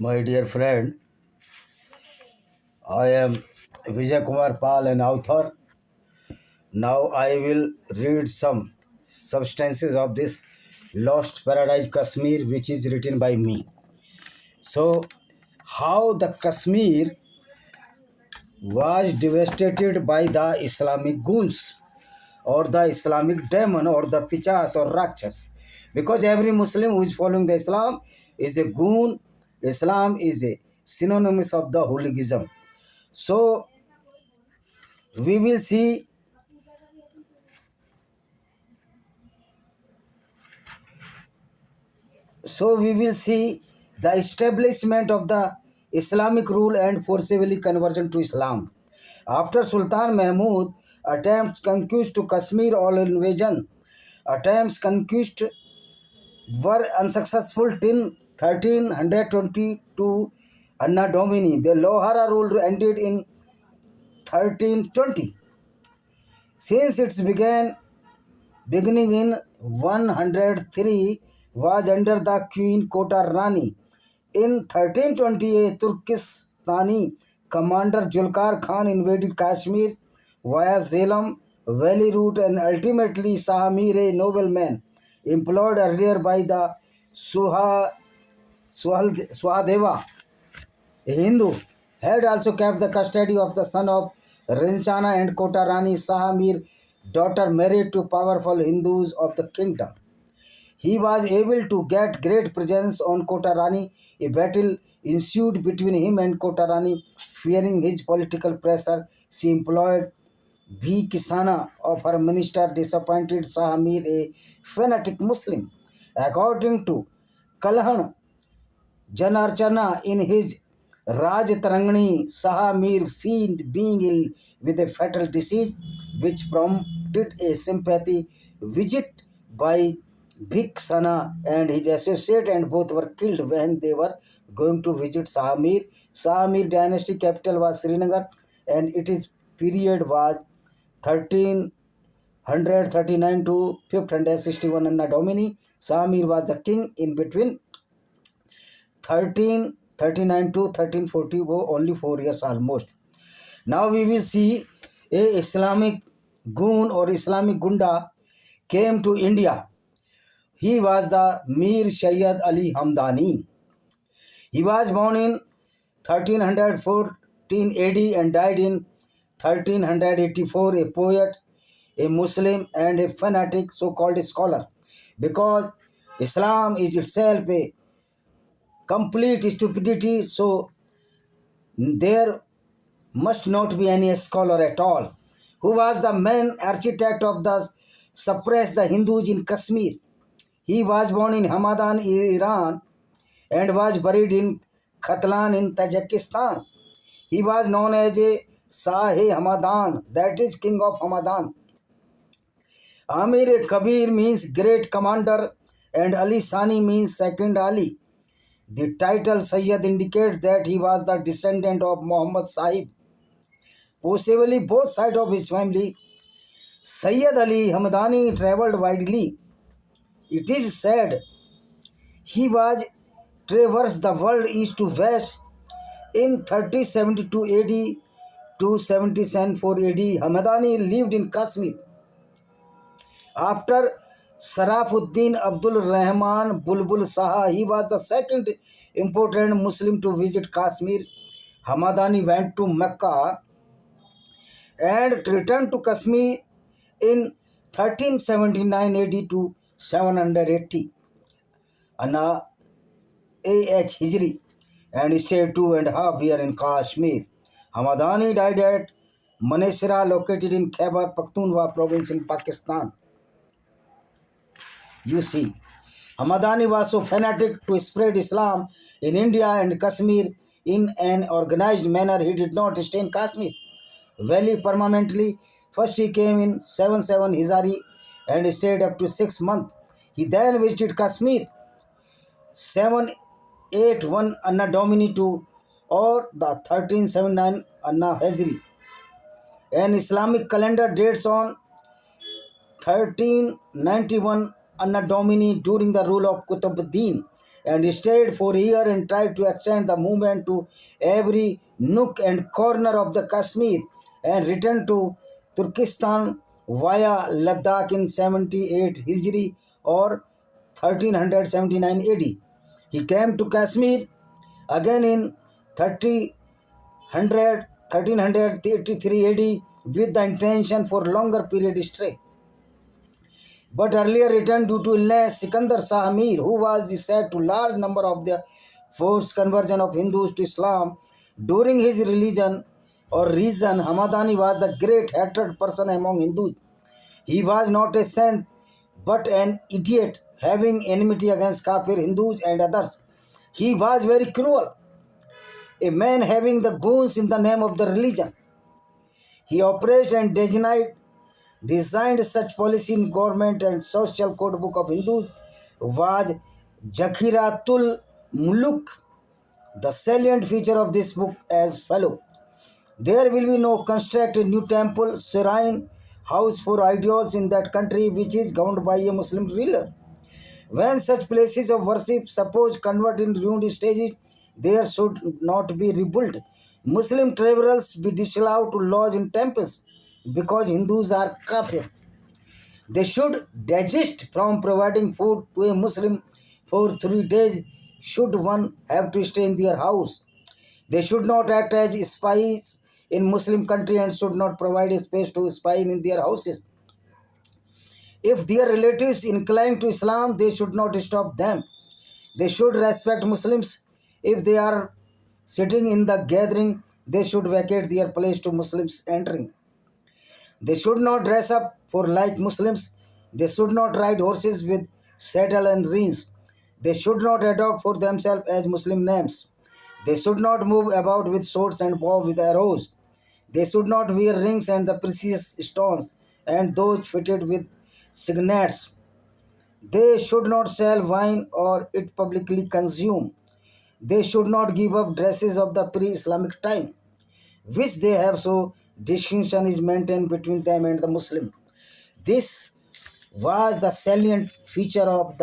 My dear friend, I am Vijay Kumar Pal, an author. Now I will read some substances of this Lost Paradise Kashmir, which is written by me. So, how the Kashmir was devastated by the Islamic goons or the Islamic demon or the Pichas or Rakshas. Because every Muslim who is following the Islam is a goon. Islam is a synonymous of the hooliganism. So we will see the establishment of the Islamic rule and forcibly conversion to Islam. After Sultan Mahmud attempts conquest to Kashmir or invasion, attempts conquest were unsuccessful till 1322 Anna Domini. The Lohara rule ended in 1320. Since its beginning in 103 was under the Queen Kota Rani. In 1320, a Turkistani commander Julkar Khan invaded Kashmir via Salem Valley route and ultimately Sahamir, a nobleman employed earlier by the Suhadeva, a Hindu, had also kept the custody of the son of Ranjana and Kota Rani Sahamir, daughter married to powerful Hindus of the kingdom. He was able to get great presence on Kota Rani. A battle ensued between him and Kota Rani. Fearing his political pressure, she employed B. Kisana of her minister, disappointed Sahamir, a fanatic Muslim. According to Kalhan Janarchana in his Raj Tarangani, Sahamir feigned being ill with a fatal disease, which prompted a sympathy visit by Bhiksana and his associate, and both were killed when they were going to visit Sahamir. Sahamir dynasty capital was Srinagar, and its period was 1339 to 561 Anna Domini. Sahamir was the king in between 1339 to 1340, only 4 years almost. Now we will see a Islamic goon or Islamic gunda came to India. He was the Mir Sayyid Ali Hamdani. He was born in 1314 AD and died in 1384, a poet, a Muslim and a fanatic so-called scholar. Because Islam is itself a complete stupidity, so there must not be any scholar at all. Who was the main architect of the suppress the Hindus in Kashmir? He was born in Hamadan, Iran, and was buried in Khatlan in Tajikistan. He was known as a Shah-e-Hamadan, that is King of Hamadan. Amir Kabir means great commander, and Ali Sani means second Ali. The title Sayyid indicates that he was the descendant of Muhammad Sahib. Possibly both sides of his family. Sayyid Ali Hamdani travelled widely. It is said he was traversed the world east to west. In 3072 AD to 7074 AD, Hamdani lived in Kashmir. After Sarafuddin Abdul Rahman Bulbul Saha, he was the second important Muslim to visit Kashmir. Hamadani went to Mecca and returned to Kashmir in 1379 AD to 780 Anna AH Hijri and stayed 2.5 years in Kashmir. Hamadani died at Manesera, located in Khyber Pakhtunkhwa province in Pakistan. You see, Hamadani was so fanatic to spread Islam in India and Kashmir in an organized manner. He did not stay in Kashmir Valley permanently. First he came in 77 Hizari and stayed up to 6 months. He then visited Kashmir 781 Anna Domini 2 or the 1379 Anna Hezri. An Islamic calendar dates on 1391 Anna Domini during the rule of Qutbuddin and stayed for a year and tried to extend the movement to every nook and corner of the Kashmir and returned to Turkestan via Ladakh in 78 Hijri or 1379 AD. He came to Kashmir again in 1383 AD with the intention for longer period stay, but earlier returned due to illness. Sikandar Shah Mir, who was said to large number of the forced conversion of Hindus to Islam during his religion or reason, Hamadani was the great hated person among Hindus. He was not a saint but an idiot, having enmity against Kafir Hindus and others. He was very cruel, a man having the goons in the name of the religion. He oppressed and designed such policy in government and social code book of Hindus was Jakhiratul Muluk. The salient feature of this book as follow. There will be no construct a new temple, shrine, house for idols in that country which is governed by a Muslim ruler. When such places of worship suppose convert in ruined stages, there should not be rebuilt. Muslim travelers be disallowed to lodge in temples because Hindus are kafir. They should desist from providing food to a Muslim for 3 days should one have to stay in their house. They should not act as spies in Muslim country and should not provide a space to spy in their houses. If their relatives incline to Islam, they should not stop them. They should respect Muslims. If they are sitting in the gathering, they should vacate their place to Muslims entering. They should not dress up for like Muslims. They should not ride horses with saddle and reins. They should not adopt for themselves as Muslim names. They should not move about with swords and bow with arrows. They should not wear rings and the precious stones and those fitted with signets. They should not sell wine or it publicly consume. They should not give up dresses of the pre-Islamic time, which they have, so distinction is maintained between them and the Muslim. This was the salient feature of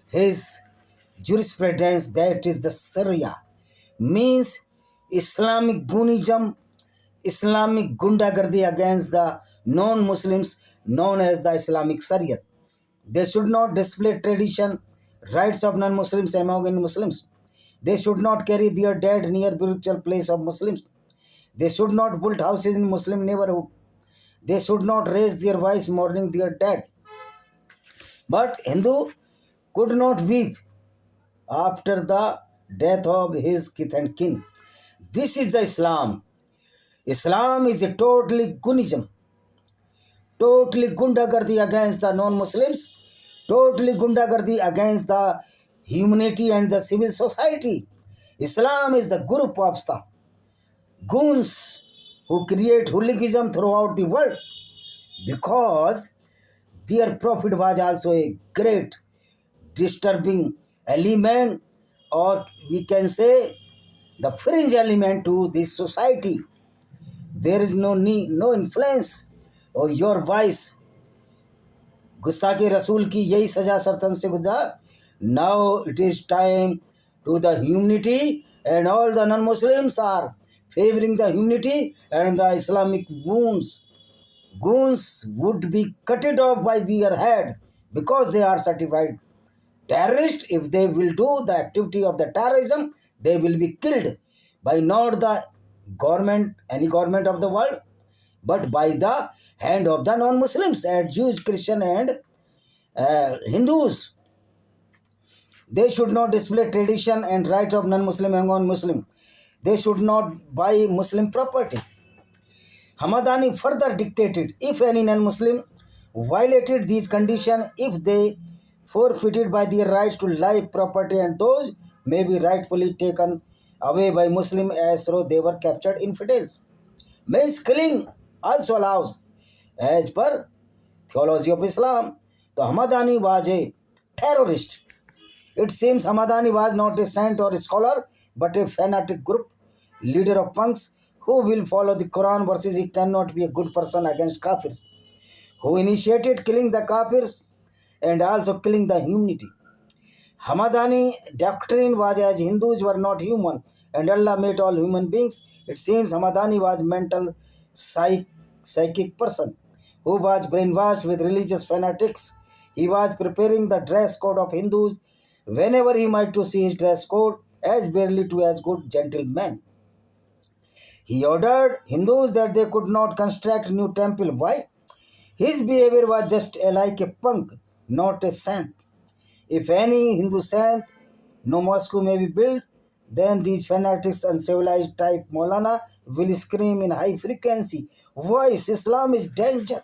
his jurisprudence, that is the Sharia, means Islamic Gunism, Islamic Gundagardi against the non-Muslims known as the Islamic Sharia. They should not display tradition, rights of non-Muslims among Muslims. They should not carry their dead near spiritual place of Muslims. They should not build houses in Muslim neighborhood. They should not raise their voice mourning their dead. But Hindu could not weep after the death of his kith and kin. This is the Islam. Islam is a totally Gunism, totally Gundagardi against the non-Muslims, totally Gundagardi against the humanity and the civil society. Islam is the group of the goons who create hooliganism throughout the world because their prophet was also a great disturbing element, or we can say the fringe element to this society. There is no need, no influence or your voice. गुस्ताखी रसूल की यही सजा सरतन से गुजरा. Now it is time to the humanity, and all the non-Muslims are favoring the humanity and the Islamic wounds. Goons would be cutted off by their head because they are certified terrorists. If they will do the activity of the terrorism, they will be killed by not the government, any government of the world, but by the hand of the non-Muslims and Jews, Christian and Hindus. They should not display tradition and rights of non-Muslim among Muslim. They should not buy Muslim property. Hamadani further dictated, if any non-Muslim violated these conditions, if they forfeited by their rights to life, property, and those may be rightfully taken away by Muslim as though they were captured infidels. Means killing also allows as per theology of Islam. So Hamadani was a terrorist. It seems Hamadani was not a saint or a scholar, but a fanatic group leader of punks who will follow the Quran verses. He cannot be a good person against Kafirs. Who initiated killing the Kafirs and also killing the humanity. Hamadani doctrine was as Hindus were not human and Allah made all human beings. It seems Hamadani was mental psychic person who was brainwashed with religious fanatics. He was preparing the dress code of Hindus whenever he might to see his dress code as barely to as good gentlemen. He ordered Hindus that they could not construct new temple. Why? His behavior was just like a punk, not a saint. If any Hindu saint, no mosque may be built, then these fanatics and civilized type Maulana will scream in high frequency, voice, Islam is danger,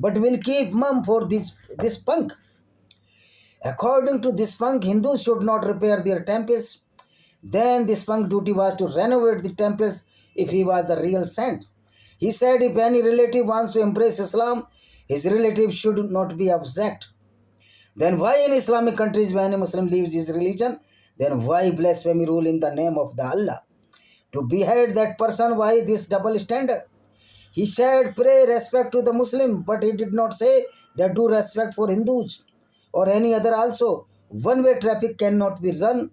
but will keep mum for this punk. According to this punk, Hindus should not repair their temples. Then this punk duty was to renovate the temples if he was the real saint. He said if any relative wants to embrace Islam, his relative should not be object. Then why in Islamic countries when a Muslim leaves his religion, then why blasphemy rule in the name of the Allah? To behead that person, why this double standard? He said pray respect to the Muslim, but he did not say that do respect for Hindus or any other also. One-way traffic cannot be run.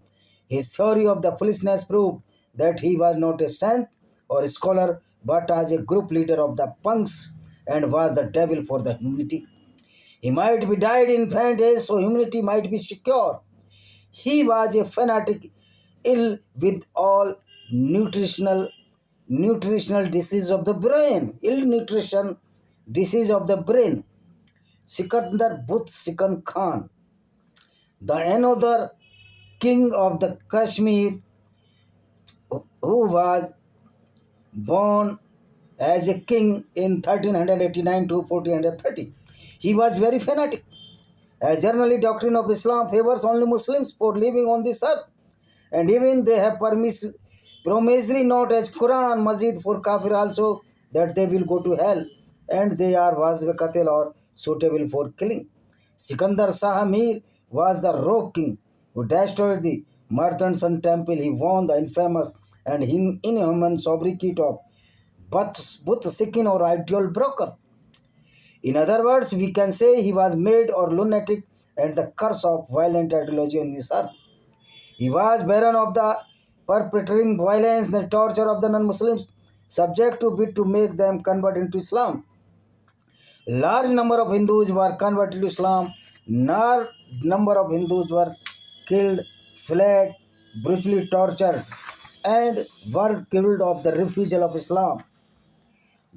His theory of the foolishness proved that he was not a saint or a scholar, but as a group leader of the punks and was the devil for the humanity. He might be died in infant age, so humanity might be secure. He was a fanatic, ill with all nutritional disease of the brain, ill nutrition disease of the brain. Sikandar Butt Sikand Khan, the another king of the Kashmir, who was born as a king in 1389 to 1430. He was very fanatic. As generally doctrine of Islam favors only Muslims for living on this earth, and even they have promissory note as Quran, Masjid for Kafir also that they will go to hell and they are wazve qatil or suitable for killing. Sikandar Shah Mir was the rogue king who destroyed the Martand Sun temple. He won the infamous and inhuman sobriquet of Butt Sikin or ideal broker. In other words, we can say he was made or lunatic and the curse of violent ideology on this earth. He was baron of the perpetrating violence and torture of the non-Muslims, subject to bid to make them convert into Islam. Large number of Hindus were converted to Islam. Large number of Hindus were killed, fled, brutally tortured, and were killed of the refusal of Islam.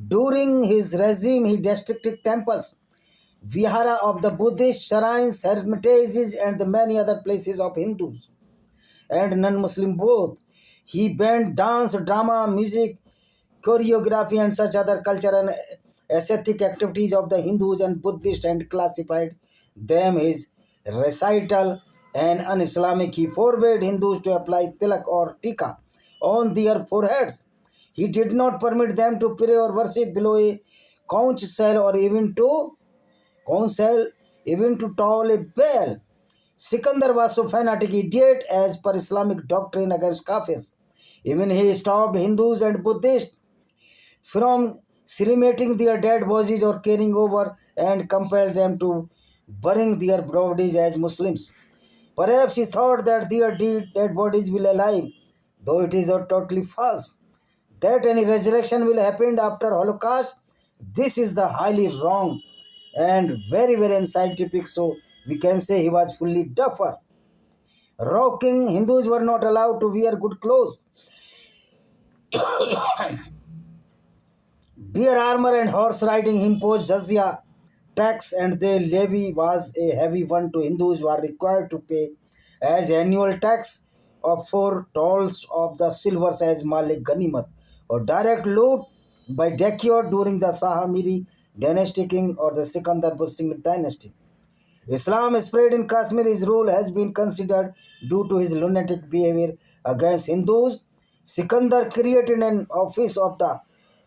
During his regime, he destructed temples, vihara of the Buddhist, shrines, hermitages, and the many other places of Hindus and non-Muslim both. He banned dance, drama, music, choreography, and such other culture and aesthetic activities of the Hindus and Buddhists and classified them as recital and un-Islamic. He forbade Hindus to apply tilak or tika on their foreheads. He did not permit them to pray or worship below a conch shell or even to toll a bell. Sikandar was so fanatic idiot as per Islamic doctrine against Kafirs. Even he stopped Hindus and Buddhists from cremating their dead bodies or carrying over and compelled them to burying their bodies as Muslims. Perhaps he thought that their dead bodies will alive, though it is totally false. That any resurrection will happen after Holocaust, this is the highly wrong and very, very unscientific, so we can say he was fully duffer. Rocking Hindus were not allowed to wear good clothes. Bear armor and horse riding imposed jizya tax, and the levy was a heavy one to Hindus who are required to pay as annual tax of 4 tolls of the silvers as Malik Ganimat or direct loot by dacoit during the Sahamiri dynasty king or the Sikandar Bussing dynasty. Islam spread in Kashmir. His rule has been considered due to his lunatic behavior against Hindus. Sikandar created an office of the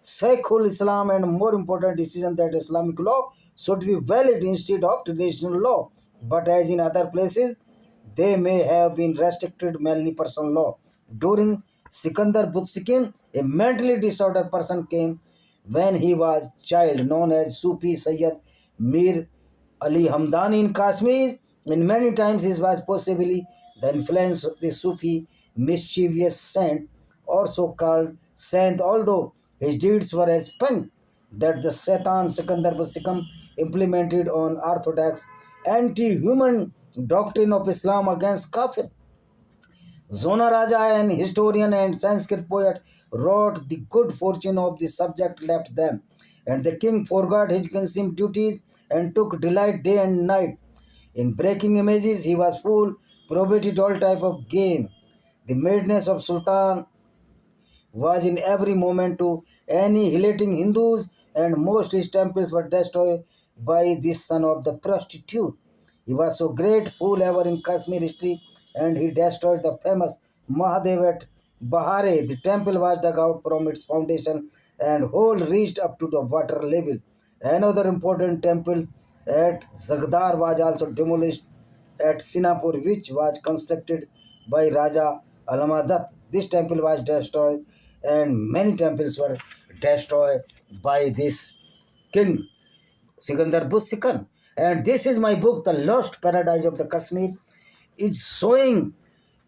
Sheikhul Islam and more important decision that Islamic law should be valid instead of traditional law. But as in other places, they may have been restricted mainly personal law. During Sikandar Butsikin, a mentally disordered person came when he was child, known as Sufi Sayyid Mir Ali Hamdani in Kashmir. In many times he was possibly the influence of the Sufi mischievous saint, also called saint, although his deeds were as punk that the Satan Sikandar Basikam implemented on orthodox anti-human doctrine of Islam against Kafir. Zona Raja, an historian and Sanskrit poet, wrote the good fortune of the subject left them, and the king forgot his consumed duties and took delight day and night. In breaking images, he was full, prohibited all type of game. The madness of Sultan was in every moment to annihilating Hindus, and most his temples were destroyed by this son of the prostitute. He was so great fool ever in Kashmir history, and he destroyed the famous Mahadev at Bahare. The temple was dug out from its foundation, and hole reached up to the water level. Another important temple at Zagdar was also demolished at Sinapur, which was constructed by Raja Alamadat. This temple was destroyed, and many temples were destroyed by this king, Sikandar Busikan. And this is my book, The Lost Paradise of the Kashmir. It's showing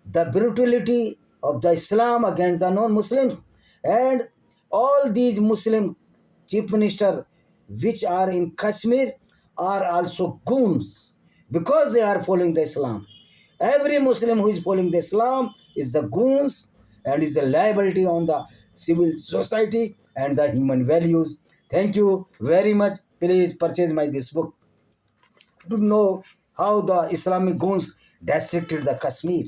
the brutality of the Islam against the non-Muslims, and all these Muslim chief minister which are in Kashmir are also goons because they are following the Islam. Every Muslim who is following the Islam is the goons and is a liability on the civil society and the human values. Thank you very much. Please purchase my this book to know how the Islamic goons destructed the Kashmir.